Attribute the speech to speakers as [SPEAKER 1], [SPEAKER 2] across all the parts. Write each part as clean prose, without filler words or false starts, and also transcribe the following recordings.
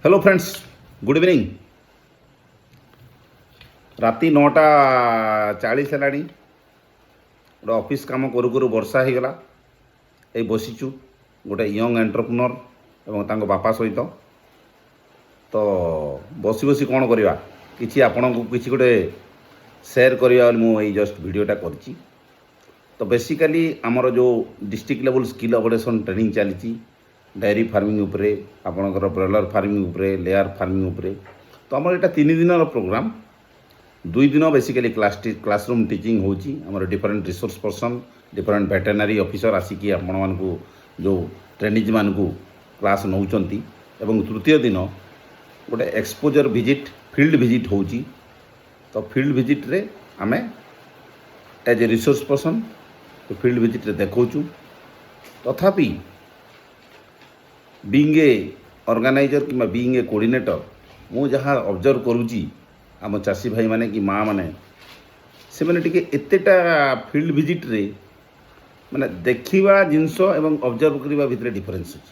[SPEAKER 1] Hello friends, good evening. राति 9:40 है। गोटे ऑफिस काम करू करू वर्षा हो गला। ये बसीचु गोटे यंग एंटरप्रेन्योर एवं तांको बापा सहित। तो बसी बसी कौन करवा कि आपण को किसी गोटे सेयार करवा मुझे जस्ट वीडियोटा कर। तो बेसिकली आमर जो district level skill updation training चली डायरी फार्मिंग उपरे, आपणकर ब्रॉयलर फार्मिंग उपरे, लेयर फार्मिंग उपरे। तो आमर यहाँ 3 दिन प्रोग्राम। 2 दिन बेसिकली क्लासरूम टीचिंग होची। आमर different resource person, different veterinary officer आसिकी आपण मानकु जो ट्रेनिज मानकु क्लास नौचंती। एवं तृतीय दिन गोटे एक्सपोजर विजिट, फील्ड विजिट होची। तो फील्ड विजिट रे आमे as a resource person field visit रे देखौचु। तथापि बीइंग ए ऑर्गेनाइजर कि बीइंग ए कोऑर्डिनेटर मु जहाँ ऑब्जर्व करुची आम चाषी भाई माने कि माँ माने से माने टिके एतेटा फील्ड विजिट रे माने देखिबा जिंस एवं ऑब्जर्व करबा भितरे डिफरेंस अछि।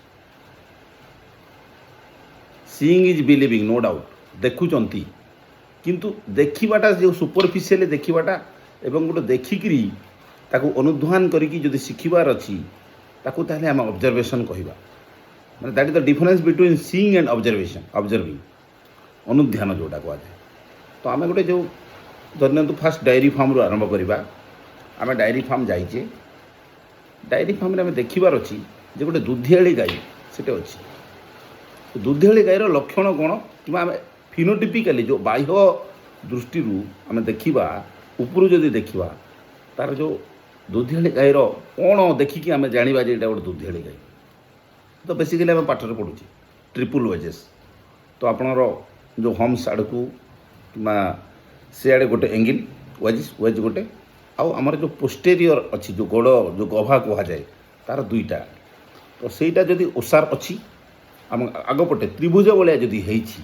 [SPEAKER 1] Seeing is believing, no doubt. देखुचंती किंतु देखिबाटा जो सुपरफिशियली देखिबाटा एवं गोटे देखिकी ताकू अनुध्यान करिकी जदि शिखिबार अछि ताकू ताहले हम ऑब्जर्वेशन कहिबा। माने that is the difference between seeing and observation, observing, अनुध्यान जोटा कह जाए। तो आम गोटे जो धरनियंतु फास्ट डायरी फार्म रु आरंभ करवा। आम डायरी फार्म जाइए। डायरी फार्म में देखिबार अच्छी जे गोटे दुधियाड़ी गाई सेटे अच्छी। दुधियाड़ी गाईर लक्षण कौन कि आम फिनोटिपिकाली जो बाह्य दृष्टि आम देखा उपरू जदि देखा तार जो दुधियाड़ी गाईर कौन देखिकी आम जाना जे गोटे दुधियाड़ी गाई। तो बेसिकली आम पाठर पढ़ुचे ट्रिपल वेजेस। तो आपणर जो होम्स आड़ को कि आड़े गोटे एंगल वेज गोटे आमर जो पोस्टेरियर अच्छी जो गोड़ जो गभा कह जाए तार 2टा। तो सहीटा जदि ओसार अच्छी आम आगपटे त्रिभुज भाया जदि होइछि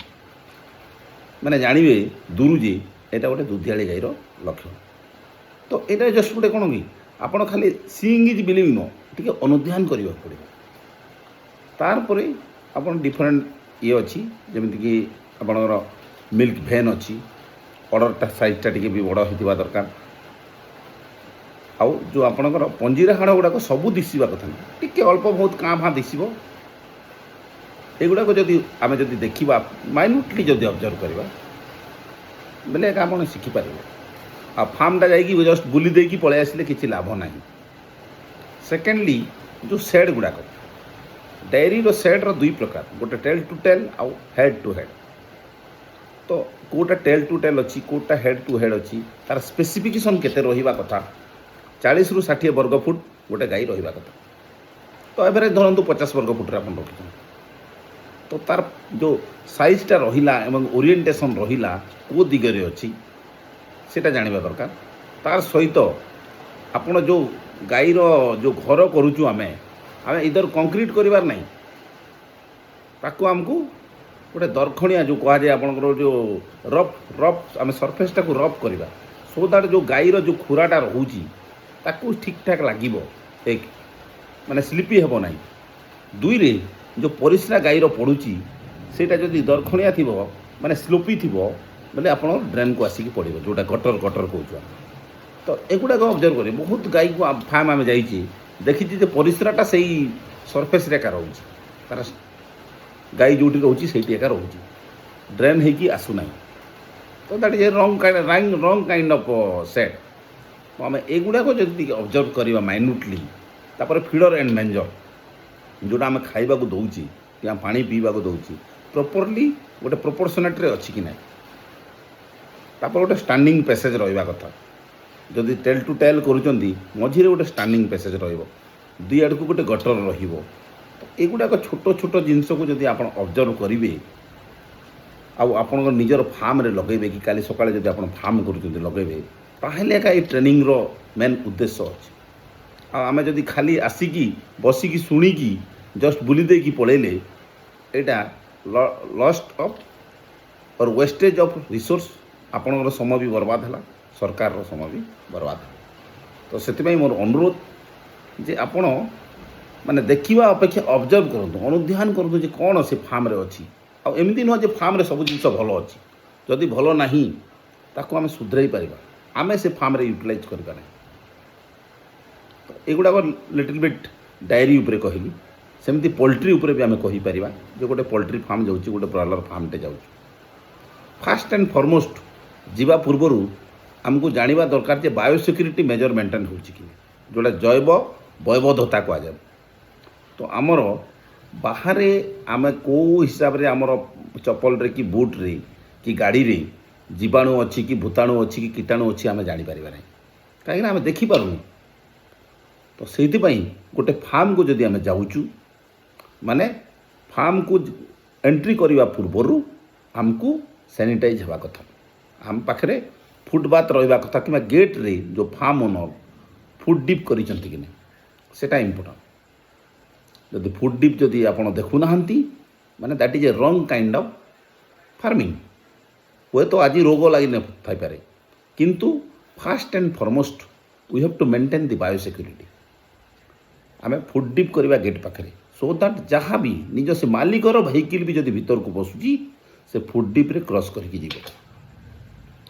[SPEAKER 1] माने जानवे दूर जे एटा गोटे दुधियाड़ी गाईर लक्षण। तो यहाँ जस्ट गोटे कौन कि आपड़ खाली seeing is believing not अनुध्यान करने पड़े। तारपरे आपन डिफरेंट ये अच्छी जमीक कि आपणर मिल्क भैन अच्छी, ऑर्डरटा साइजटा टी भी बड़ होता दरकार। आउ जो आपणकर पंजीरा हाड़ गुड़ाक सबू दिशा कथा नहीं, टी अल्प बहुत काँ भाँ दिशो। एगुड़ाक जदि आम जदि देखा माइन्यूटली जदि ऑब्जर्व करवा बेले एक आप शिखिपारे। आ फार्मटा जाकि जस्ट बुली देकी पलि आसिले किसी लाभ ना। सेकेंडली जो सेड गुड़ाक डायरी रो सेड रो 2 प्रकार, गोटे टेल टू टेल आउ हेड टू हेड। तो कोटा टेल टू टेल अच्छी, कोटा हेड टू हेड अच्छी, तार स्पेसिफिकेशन केते रहिबा कथा 40 रु 60 वर्ग फुट गोटे गाई रहिबा कथा। तो एवरेज धरतु 50 वर्ग फुट आप रखिए। तो तार जो साइजटा रहिला एवं ओरिएंटेशन रहिला को दिगरे अच्छी सेटा जानिबा दरकार। तार सहित आपण जो गाईर जो घर करूचु आमे इधर कंक्रीट करिवार नहीं, ताकू आमको गोटे दरखणिया जो कह जाए आपंकर जो रफ आम सरफेसटा को रफ करवा सो दैट जो गाईर जो खुराटा रोची ताकू ठीक ठाक लगे। एक माने स्लीपी हेब ना। 2 रे जो परिस्रा गाईर पड़ुची सेटा जदि दरखणिया थी माने स्लोपी थी बोले आप ड्रेन को आसिक पड़ो जोटा गटर गटर कौच। तो एगुड़ाक ऑब्जर्व करें बहुत गाई को फार्म आम जाइए देखी परिस्राटा से सरफेस रेखा रोचे तार गाई जो रोचे से रोचे ड्रेन होगी आसुना। तो दैट इज ए रंग काइंड ऑफ सेट। तो आम एगुड़ाक जब ऑब्जर्व करवा माइन्यूटली तापर फीडर एंड मेंजर जोटा आम खाइबा को दौची कि आम पानी पीवा को दौची प्रॉपर्ली गोटे प्रोपोर्शनेट अच्छी कि ना। तापर गोटे स्टैंडिंग पैसेज रहा कथा जदि टेल टू टेल करुँच मझे गोटे स्टैंडिंग पैसेज रही आड़ को गोटे गटर रगुड़ाक छोट छोट जिनस को जब आप ऑब्जर्व करेंगे आपण निजर फार्म रे लगे कि काली सका जब आप फार्म कर लगे ताहले एका ये ट्रेनिंग रो मेन उद्देश्य अच्छे। आम जदि खाली आसिकी बसिकी शुणिकी जस्ट बुली देकी पलैले यहाँ लॉस्ट ऑफ और वेस्टेज ऑफ रिसोर्स आपणकर समय भी बर्बाद है, सरकार रो समय भी बर्बाद है। तो से मोर अनुरोध जे आपण माने देखा अपेक्षा ऑब्जर्व करूँ, अनुध्यान करूँ जे कौन से फार्म रे अच्छी ଆଉ ଏମିତି ନୁହଁ ଯେ ଫାର୍ମରେ ସବୁ ଜିନିଷ ଭଲ ଅଛି। ଯଦି ଭଲ ନାହିଁ ତାକୁ ଆମେ ସୁଧରାଇ ପାରିବା, ଆମେ ସେ ଫାର୍ମରେ ୟୁଟିଲାଇଜ୍ କରିବା ନାହିଁ। ତ ଏଗୁଡ଼ାକ ଲିଟିଲ୍ ବିଟ୍ ଡାଏରୀ ଉପରେ କହିଲି। ସେମିତି ପୋଲ୍ଟ୍ରି ଉପରେ ବି ଆମେ କହିପାରିବା ଯେ ଗୋଟେ ପୋଲ୍ଟ୍ରି ଫାର୍ମ ଯାଉଛି, ଗୋଟେ ବ୍ରଏଲର୍ ଫାର୍ମଟେ ଯାଉଛି। ଫାର୍ଷ୍ଟ ଆଣ୍ଡ ଫରମୋଷ୍ଟ ଯିବା ପୂର୍ବରୁ ଆମକୁ ଜାଣିବା ଦରକାର ଯେ ବାୟୋସିକ୍ୟୁରିଟି ମେଜର ମେଣ୍ଟେନ୍ ହେଉଛି କି, ଯେଉଁଟା ଜୈବ ବୈବଧତା କୁହାଯାଏ। ତ ଆମର ବାହାରେ ଆମେ କେଉଁ ହିସାବରେ ଆମର ଚପଲରେ କି ବୁଟ୍ରେ କି ଗାଡ଼ିରେ ଜୀବାଣୁ ଅଛି କି ଭୂତାଣୁ ଅଛି କି କୀଟାଣୁ ଅଛି ଆମେ ଜାଣିପାରିବା ନାହିଁ, କାହିଁକିନା ଆମେ ଦେଖିପାରୁନୁ। ତ ସେଇଥିପାଇଁ ଗୋଟେ ଫାର୍ମକୁ ଯଦି ଆମେ ଯାଉଛୁ ମାନେ ଫାର୍ମକୁ ଏଣ୍ଟ୍ରି କରିବା ପୂର୍ବରୁ ଆମକୁ ସାନିଟାଇଜ୍ ହେବା କଥା। ଆମ ପାଖରେ ଫୁଟବାଥ ରହିବା କଥା, କିମ୍ବା ଗେଟ୍ରେ ଯେଉଁ ଫାର୍ମ ଓନର ଫୁଡ୍ ଡିପ୍ କରିଛନ୍ତି କି ନାହିଁ ସେଇଟା ଇମ୍ପୋର୍ଟାଣ୍ଟ। ଯଦି ଫୁଡ୍ ଡିପ୍ ଯଦି ଆପଣ ଦେଖୁନାହାନ୍ତି ମାନେ ଦ୍ୟାଟ୍ ଇଜ୍ ଏ ରଙ୍ଗ କାଇଣ୍ଡ ଅଫ୍ ଫାର୍ମିଂ। ହୁଏତ ଆଜି ରୋଗ ଲାଗି ଥାଇପାରେ, କିନ୍ତୁ first and foremost we have to maintain the biosecurity. ଆମେ ଫୁଡ୍ ଡିପ୍ କରିବା ଗେଟ୍ ପାଖରେ, ସୋ ଦ୍ୟାଟ୍ ଯାହା ବି ନିଜ ସେ ମାଲିକର ଭେହିକିଲ୍ ବି ଯଦି ଭିତରକୁ ପଶୁଛି ସେ ଫୁଡ୍ ଡିପ୍ରେ କ୍ରସ୍ କରିକି ଯିବ।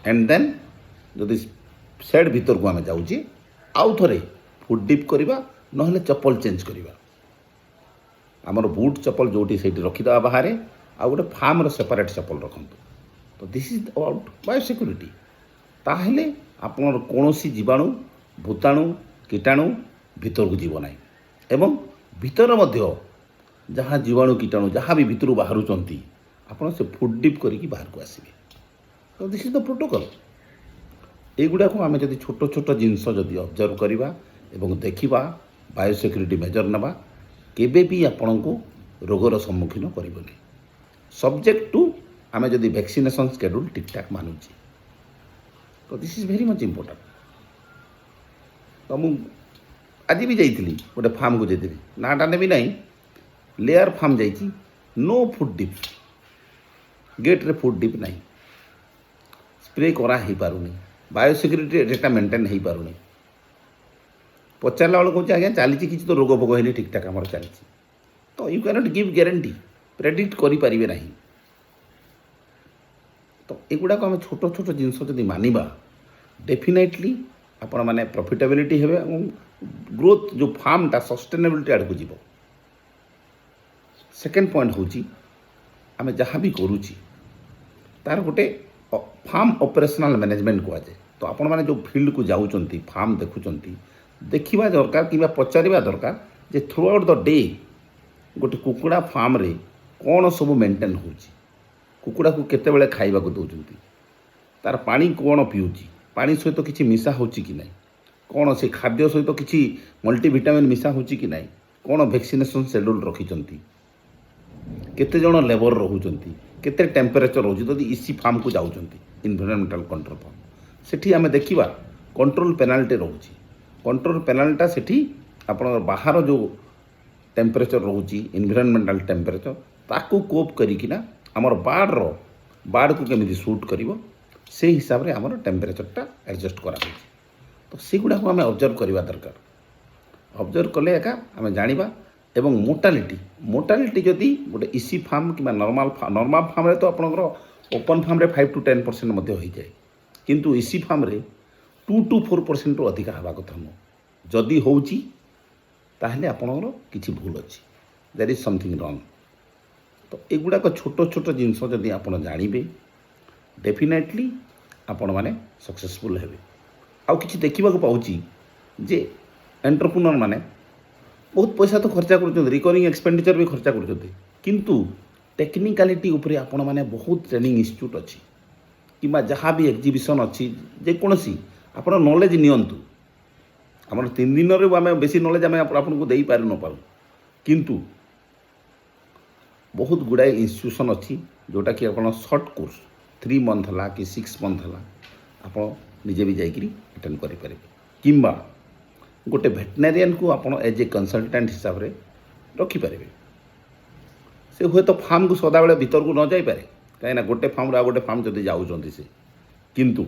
[SPEAKER 1] ଆଣ୍ଡ ଦେନ୍ ଯଦି ସେଡ୍ ଭିତରକୁ ଆମେ ଯାଉଛେ ଆଉ ଥରେ ଫୁଡ୍ ଡିପ୍ କରିବା, ନହେଲେ ଚପଲ ଚେଞ୍ଜ କରିବା। ଆମର ବୁଟ୍ ଚପଲ ଯେଉଁଠି ସେଇଠି ରଖିଦେବା ବାହାରେ, ଆଉ ଗୋଟେ ଫାର୍ମର ସେପାରେଟ୍ ଚପଲ ରଖନ୍ତୁ। ତ ଦିସ୍ ଇଜ୍ ଆବାଉଟ୍ ବାୟୋସିକ୍ୟୁରିଟି। ତାହେଲେ ଆପଣଙ୍କର କୌଣସି ଜୀବାଣୁ ଭୂତାଣୁ କୀଟାଣୁ ଭିତରକୁ ଯିବ ନାହିଁ, ଏବଂ ଭିତରେ ମଧ୍ୟ ଯାହା ଜୀବାଣୁ କୀଟାଣୁ ଯାହା ବି ଭିତରୁ ବାହାରୁଛନ୍ତି ଆପଣ ସେ ଫୁଡ୍ ଡିପ୍ କରିକି ବାହାରକୁ ଆସିବେ। ତ ଦିସ୍ ଇଜ୍ ଦ ପ୍ରୋଟୋକଲ୍। ଏଇଗୁଡ଼ାକୁ ଆମେ ଯଦି ଛୋଟ ଛୋଟ ଜିନିଷ ଯଦି ଅବଜର୍ଭ କରିବା ଏବଂ ଦେଖିବା, ବାୟୋସିକ୍ୟୁରିଟି ମେଜର ନେବା, କେବେ ବି ଆପଣଙ୍କୁ ରୋଗର ସମ୍ମୁଖୀନ କରିବନି। ସବଜେକ୍ଟ ଟୁ ଆମେ ଯଦି ଭ୍ୟାକ୍ସିନେସନ୍ ସ୍କେଡ୍ୟୁଲ୍ ଠିକ୍ଠାକ୍ ମାନୁଛି। ତ this is very much important. ତ ମୁଁ ଆଜି ବି ଯାଇଥିଲି ଗୋଟେ ଫାର୍ମକୁ, ଯାଇଥିଲି ନାଁଟା ନେବି ନାହିଁ, ଲେୟାର ଫାର୍ମ ଯାଇଛି, ନୋ ଫୁଡ୍ ଡିପ୍, ଗେଟ୍ରେ ଫୁଡ୍ ଡିପ୍ ନାହିଁ, ସ୍ପ୍ରେ କରା ହେଇପାରୁନି, ବାୟୋସିକ୍ୟୁରିଟି ଡେଟା ମେଣ୍ଟେନ୍ ହେଇପାରୁନି। ପଚାରିଲା ବେଳକୁ କହୁଛି ଆଜ୍ଞା ଚାଲିଛି, କିଛି ତ ରୋଗ ଭୋଗ ହେଇନି, ଠିକ୍ଠାକ୍ ଆମର ଚାଲିଛି। ତ you can't give guarantee, predict କରିପାରିବେ ନାହିଁ। ତ ଏଗୁଡ଼ାକ ଆମେ ଛୋଟ ଛୋଟ ଜିନିଷ ଯଦି ମାନିବା, ଡେଫିନେଟଲି ଆପଣମାନେ ପ୍ରଫିଟାବିଲିଟି ହେବେ ଏବଂ ଗ୍ରୋଥ୍ ଯେଉଁ ଫାର୍ମଟା ସଷ୍ଟେନେବିଲିଟି ଆଡ଼କୁ ଯିବ। ସେକେଣ୍ଡ ପଏଣ୍ଟ ହେଉଛି ଆମେ ଯାହା ବି କରୁଛି ତାର ଗୋଟେ ଫାର୍ମ ଅପରେସନାଲ୍ ମ୍ୟାନେଜମେଣ୍ଟ କୁହାଯାଏ। ତ ଆପଣମାନେ ଯେଉଁ ଫିଲ୍ଡକୁ ଯାଉଛନ୍ତି, ଫାର୍ମ ଦେଖୁଛନ୍ତି, ଦେଖିବା ଦରକାର କିମ୍ବା ପଚାରିବା ଦରକାର ଯେ ଥ୍ରୁ ଆଉଟ୍ ଦ ଡେ ଗୋଟେ କୁକୁଡ଼ା ଫାର୍ମରେ କ'ଣ ସବୁ ମେଣ୍ଟେନ୍ ହେଉଛି, କୁକୁଡ଼ାକୁ କେତେବେଳେ ଖାଇବାକୁ ଦେଉଛନ୍ତି, ତା'ର ପାଣି କ'ଣ ପିଉଛି, ପାଣି ସହିତ କିଛି ମିଶା ହେଉଛି କି ନାହିଁ, କ'ଣ ସେ ଖାଦ୍ୟ ସହିତ କିଛି ମଲ୍ଟିଭିଟାମିନ୍ ମିଶା ହେଉଛି କି ନାହିଁ, କ'ଣ ଭ୍ୟାକ୍ସିନେସନ୍ ସେଡ୍ୟୁଲ୍ ରଖିଛନ୍ତି, କେତେ ଜଣ ଲେବର ରହୁଛନ୍ତି, କେତେ ଟେମ୍ପରେଚର୍ ରହୁଛି। ଯଦି ଇସି ଫାର୍ମକୁ ଯାଉଛନ୍ତି, ଇନଭାଇରନମେଣ୍ଟାଲ୍ କଣ୍ଟ୍ରୋଲ୍ ଫାର୍ମ, ସେଠି ଆମେ ଦେଖିବା କଣ୍ଟ୍ରୋଲ୍ ପେନାଲ୍ଟି ରହୁଛି। କଣ୍ଟ୍ରୋଲ୍ ପେନାଲ୍ଟିଟା ସେଠି ଆପଣଙ୍କର ବାହାର ଯେଉଁ ଟେମ୍ପରେଚର୍ ରହୁଛି, ଇନଭାଇରନମେଣ୍ଟାଲ୍ ଟେମ୍ପରେଚର୍, ତାକୁ କୋପ୍ କରିକିନା ଆମର ବାର୍ଡ଼କୁ କେମିତି ସୁଟ୍ କରିବ ସେହି ହିସାବରେ ଆମର ଟେମ୍ପରେଚର୍ଟା ଆଡ଼ଜଷ୍ଟ କରାହେଉଛି। ତ ସେଗୁଡ଼ାକୁ ଆମେ ଅବଜର୍ଭ କରିବା ଦରକାର। ଅବଜର୍ଭ କଲେ ଏକା ଆମେ ଜାଣିବା। ଏବଂ ମୋର୍ଟାଲିଟି ଯଦି ଗୋଟେ ଇସି ଫାର୍ମ କିମ୍ବା ନର୍ମାଲ୍ ଫାର୍ମରେ ତ ଆପଣଙ୍କର ଓପନ୍ ଫାର୍ମରେ 5 to 10% ମଧ୍ୟ ହୋଇଯାଏ, କିନ୍ତୁ ଇସି ଫାର୍ମରେ 2 to 4%ରୁ ଅଧିକା ହେବା କଥା ନୁହଁ। ଯଦି ହେଉଛି ତାହେଲେ ଆପଣଙ୍କର କିଛି ଭୁଲ ଅଛି, ଦେର୍ ଇଜ୍ ସମଥିଙ୍ଗ ରଙ୍ଗ। ତ ଏଗୁଡ଼ାକ ଛୋଟ ଛୋଟ ଜିନିଷ ଯଦି ଆପଣ ଜାଣିବେ, ଡେଫିନେଟଲି ଆପଣମାନେ ସକ୍ସେସଫୁଲ୍ ହେବେ। ଆଉ କିଛି ଦେଖିବାକୁ ପାଉଛି ଯେ ଏଣ୍ଟରପ୍ରେନ୍ୟୁର ମାନେ ବହୁତ ପଇସା ତ ଖର୍ଚ୍ଚା କରୁଛନ୍ତି, ରିକରିଂ ଏକ୍ସପେଣ୍ଡିଚର୍ ବି ଖର୍ଚ୍ଚା କରୁଛନ୍ତି, କିନ୍ତୁ ଟେକ୍ନିକାଲିଟି ଉପରେ ଆପଣମାନେ ବହୁତ ଟ୍ରେନିଂ ଇନଷ୍ଟିଚ୍ୟୁଟ୍ ଅଛି କିମ୍ବା ଯାହା ବି ଏକ୍ଜିବିସନ୍ ଅଛି, ଯେକୌଣସି ଆପଣ ନଲେଜ୍ ନିଅନ୍ତୁ। ଆମର 3 ଦିନରେ ଆମେ ବେଶୀ ନଲେଜ୍ ଆମେ ଆପଣଙ୍କୁ ଦେଇପାରୁ ନପାରୁ, କିନ୍ତୁ ବହୁତ ଗୁଡ଼ାଏ ଇନଷ୍ଟିଟ୍ୟୁସନ୍ ଅଛି ଯେଉଁଟାକି ଆପଣ ସର୍ଟ କୋର୍ସ 3 month ହେଲା କି 6 month ହେଲା ଆପଣ ନିଜେ ବି ଯାଇକରି ଆଟେଣ୍ଡ କରିପାରିବେ, କିମ୍ବା ଗୋଟେ ଭେଟେନାରିଆନ୍କୁ ଆପଣ ଏଜ୍ ଏ କନସଲଟାଣ୍ଟ ହିସାବରେ ରଖିପାରିବେ। ସେ ହୁଏତ ଫାର୍ମକୁ ସଦାବେଳେ ଭିତରକୁ ନ ଯାଇପାରେ, କାହିଁକିନା ଗୋଟେ ଫାର୍ମରୁ ଆଉ ଗୋଟେ ଫାର୍ମ ଯଦି ଯାଉଛନ୍ତି ସେ, କିନ୍ତୁ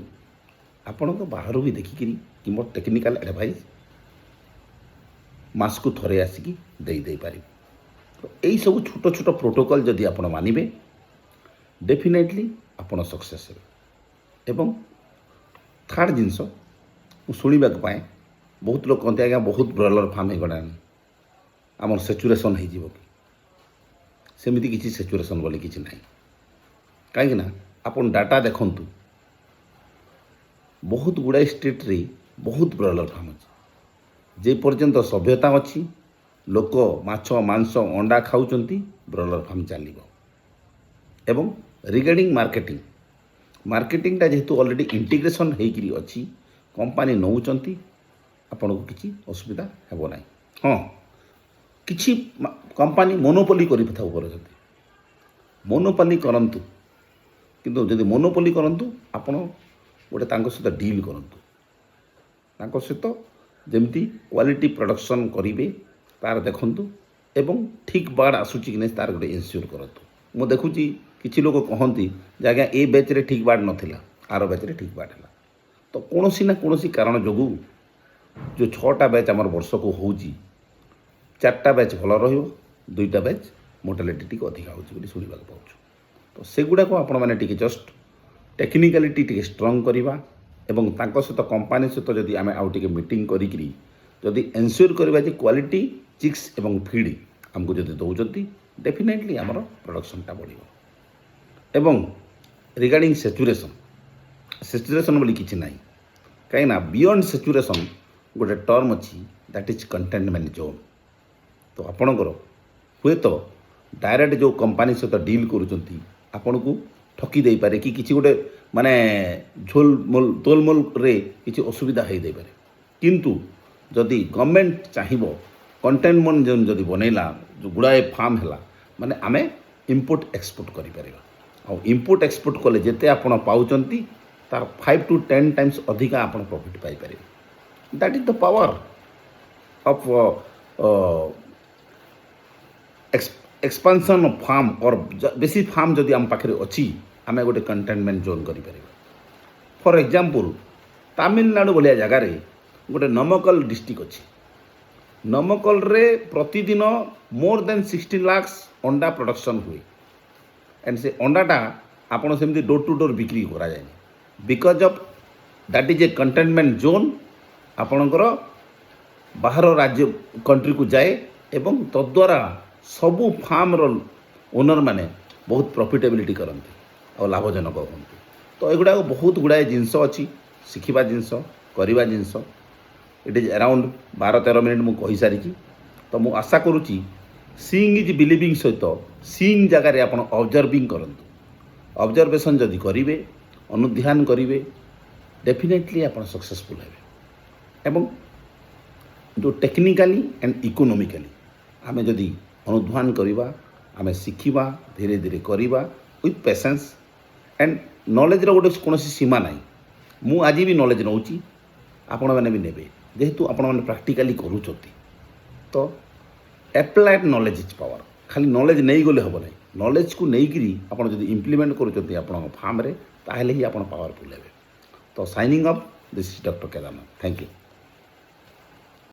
[SPEAKER 1] ଆପଣଙ୍କ ବାହାରୁ ବି ଦେଖିକିରି କିମ୍ବା ଟେକ୍ନିକାଲ୍ ଆଡ଼ଭାଇସ୍ ମାସକୁ ଥରେ ଆସିକି ଦେଇପାରିବେ। ତ ଏଇସବୁ ଛୋଟ ଛୋଟ ପ୍ରୋଟୋକଲ୍ ଯଦି ଆପଣ ମାନିବେ, डेफिनेटली ଆପଣ ସକ୍ସେସ୍ ହେବେ। ଏବଂ ଥାର୍ଡ଼ ଜିନିଷ ମୁଁ ଶୁଣିବାକୁ ପାଏ ବହୁତ ଲୋକ କହନ୍ତି ଆଜ୍ଞା ବହୁତ ବ୍ରଏଲର ଫାର୍ମ ହେଇଗଲାଣି, ଆମର ସେଚୁରେସନ୍ ହେଇଯିବ କି? ସେମିତି କିଛି ସେଚୁରେସନ୍ ବୋଲି କିଛି ନାହିଁ। କାହିଁକିନା ଆପଣ ଡାଟା ଦେଖନ୍ତୁ, ବହୁତ ଗୁଡ଼ାଏ ଷ୍ଟେଟ୍ରେ ବହୁତ ବ୍ରଏଲର ଫାର୍ମ ଅଛି। ଯେ ପର୍ଯ୍ୟନ୍ତ ସଭ୍ୟତା ଅଛି, ଲୋକ ମାଛ ମାଂସ ଅଣ୍ଡା ଖାଉଛନ୍ତି, ବ୍ରଏଲର ଫାର୍ମ ଚାଲିବ। ଏବଂ ରିଗାର୍ଡ଼ିଂ ମାର୍କେଟିଂଟା ଯେହେତୁ ଅଲରେଡ଼ି ଇଣ୍ଟିଗ୍ରେସନ୍ ହେଇକରି ଅଛି, କମ୍ପାନୀ ନେଉଛନ୍ତି, ଆପଣଙ୍କୁ କିଛି ଅସୁବିଧା ହେବ ନାହିଁ। ହଁ, କିଛି କମ୍ପାନୀ ମୋନୋପୋଲି କରିଥାଉ କରୁଛନ୍ତି, ମୋନୋପୋଲି କରନ୍ତୁ, କିନ୍ତୁ ଯଦି ମୋନୋପୋଲି କରନ୍ତୁ ଆପଣ ଗୋଟେ ତାଙ୍କ ସହିତ ଡିଲ୍ କରନ୍ତୁ, ତାଙ୍କ ସହିତ ଯେମିତି କ୍ୱାଲିଟି ପ୍ରଡକ୍ସନ୍ କରିବେ ତାର ଦେଖନ୍ତୁ ଏବଂ ଠିକ୍ ବାର୍ଡ଼ ଆସୁଛି କି ନାହିଁ ତାର ଗୋଟେ ଇନସ୍ୟୁର୍ କରନ୍ତୁ। ମୁଁ ଦେଖୁଛି କିଛି ଲୋକ କହନ୍ତି ଯେ ଆଜ୍ଞା ଏ ବ୍ୟାଚ୍ରେ ଠିକ୍ ବାର୍ଡ଼ ନଥିଲା, ଆର ବ୍ୟାଚ୍ରେ ଠିକ୍ ବାର୍ଡ଼ ହେଲା। ତ କୌଣସି ନା କୌଣସି କାରଣ ଯୋଗୁଁ ଯେଉଁ 6ଟା ବ୍ୟାଚ୍ ଆମର ବର୍ଷକୁ ହେଉଛି, 4ଟା ବ୍ୟାଚ୍ ଭଲ ରହିବ, 2ଟା ବ୍ୟାଚ୍ ମୋର୍ଟାଲିଟି ଟିକେ ଅଧିକା ହେଉଛି ବୋଲି ଶୁଣିବାକୁ ପାଉଛୁ। ତ ସେଗୁଡ଼ାକୁ ଆପଣମାନେ ଟିକେ ଜଷ୍ଟ ଟେକ୍ନିକାଲିଟି ଟିକେ ଷ୍ଟ୍ରଙ୍ଗ କରିବା ଏବଂ ତାଙ୍କ ସହିତ କମ୍ପାନୀ ସହିତ ଯଦି ଆମେ ଆଉ ଟିକେ ମିଟିଂ କରିକିରି ଯଦି ଏନ୍ସ୍ୟୁର୍ କରିବା ଯେ କ୍ୱାଲିଟି ଚିକ୍ସ ଏବଂ ଫିଡ୍ ଆମକୁ ଯଦି ଦେଉଛନ୍ତି, ଡେଫିନେଟଲି ଆମର ପ୍ରଡକ୍ସନଟା ବଢ଼ିବ। ଏବଂ ରିଗାର୍ଡ଼ିଂ ସେଚୁରେସନ୍ ବୋଲି କିଛି ନାହିଁ, କାହିଁକିନା ବିୟଣ୍ଡ ସେଚୁରେସନ୍ ଗୋଟେ ଟର୍ମ ଅଛି, ଦ୍ୟାଟ୍ ଇଜ୍ କଣ୍ଟେନମେଣ୍ଟ ଜୋନ୍। ତ ଆପଣଙ୍କର ହୁଏତ ଡାଇରେକ୍ଟ ଯେଉଁ କମ୍ପାନୀ ସହିତ ଡିଲ୍ କରୁଛନ୍ତି ଆପଣଙ୍କୁ ଠକି ଦେଇପାରେ କି କିଛି ଗୋଟେ ମାନେ ତୋଲମୋଲରେ କିଛି ଅସୁବିଧା ହେଇଯାଇପାରେ। କିନ୍ତୁ ଯଦି ଗଭର୍ଣ୍ଣମେଣ୍ଟ ଚାହିଁବ କଣ୍ଟେନମେଣ୍ଟ ଜୋନ୍ ଯଦି ବନେଇଲା, ଯେଉଁ ଗୁଡ଼ାଏ ଫାର୍ମ ହେଲା, ମାନେ ଆମେ ଇମ୍ପୋର୍ଟ ଏକ୍ସପୋର୍ଟ କରିପାରିବା। ଆଉ ଇମ୍ପୋର୍ଟ ଏକ୍ସପୋର୍ଟ କଲେ ଯେତେ ଆପଣ ପାଉଛନ୍ତି ତାର 5 to 10 times ଅଧିକା ଆପଣ ପ୍ରଫିଟ୍ ପାଇପାରିବେ। That is the power of expansion of farm or ବେଶୀ ଫାର୍ମ ଯଦି ଆମ ପାଖରେ ଅଛି, ଆମେ ଗୋଟେ କଣ୍ଟେନମେଣ୍ଟ ଜୋନ୍ କରିପାରିବା। ଫର୍ ଏକ୍ଜାମ୍ପଲ୍, ତାମିଲନାଡ଼ୁ ଭଳିଆ ଜାଗାରେ ଗୋଟେ ନମକଲ ଡିଷ୍ଟ୍ରିକ୍ଟ ଅଛି। ନମକଲରେ ପ୍ରତିଦିନ ମୋର୍ ଦେନ୍ 60 lakhs ଅଣ୍ଡା ପ୍ରଡକ୍ସନ୍ ହୁଏ। ଆଣ୍ଡ ସେ ଅଣ୍ଡାଟା ଆପଣ ସେମିତି ଡୋର୍ ଟୁ ଡୋର୍ ବିକ୍ରି କରାଯାଏନି, because of that is a containment zone. ଆପଣଙ୍କର ବାହାର ରାଜ୍ୟ କଣ୍ଟ୍ରିକୁ ଯାଏ ଏବଂ ତଦ୍ୱାରା ସବୁ ଫାର୍ମର ଓନର୍ମାନେ ବହୁତ ପ୍ରଫିଟେବିଲିଟି କରନ୍ତି ଆଉ ଲାଭଜନକ ହୁଅନ୍ତି। ତ ଏଗୁଡ଼ାକ ବହୁତ ଗୁଡ଼ାଏ ଜିନିଷ ଅଛି, ଶିଖିବା ଜିନିଷ, କରିବା ଜିନିଷ। ଇଟ୍ ଇଜ୍ ଆରାଉଣ୍ଡ 12-13 ମିନିଟ୍ ମୁଁ କହିସାରିଛି। ତ ମୁଁ ଆଶା କରୁଛି ସିଇଂ ଇଜ୍ ବିଲିଭିଂ ସହିତ ସିଇଂ ଜାଗାରେ ଆପଣ ଅବଜର୍ଭିଂ କରନ୍ତୁ। ଅବଜର୍ଭେସନ୍ ଯଦି କରିବେ, ଅନୁଧ୍ୟାନ କରିବେ, ଡେଫିନେଟଲି ଆପଣ ସକ୍ସେସଫୁଲ୍ ହେବେ। ଏବଂ ଯେଉଁ ଟେକ୍ନିକାଲି ଆଣ୍ଡ ଇକୋନୋମିକାଲି ଆମେ ଯଦି ଅନୁଧ୍ୟାନ କରିବା, ଆମେ ଶିଖିବା, ଧୀରେ ଧୀରେ କରିବା ୱିଥ୍ ପେସେନ୍ସ ଆଣ୍ଡ ନଲେଜର ଗୋଟେ କୌଣସି ସୀମା ନାହିଁ। ମୁଁ ଆଜି ବି ନଲେଜ ନେଉଛି, ଆପଣମାନେ ବି ନେବେ, ଯେହେତୁ ଆପଣମାନେ ପ୍ରାକ୍ଟିକାଲି କରୁଛନ୍ତି। ତ ଆପ୍ଲାଏଡ୍ ନଲେଜ ଇଜ୍ ପାୱାର। ଖାଲି ନଲେଜ ନେଇଗଲେ ହେବ ନାହିଁ, ନଲେଜକୁ ନେଇକରି ଆପଣ ଯଦି ଇମ୍ପ୍ଲିମେଣ୍ଟ କରୁଛନ୍ତି ଆପଣଙ୍କ ଫାର୍ମରେ, ତାହେଲେ ହିଁ ଆପଣ ପାୱାରଫୁଲ୍ ହେବେ। ତ signing off, this is doctor Kedarnath. Thank you.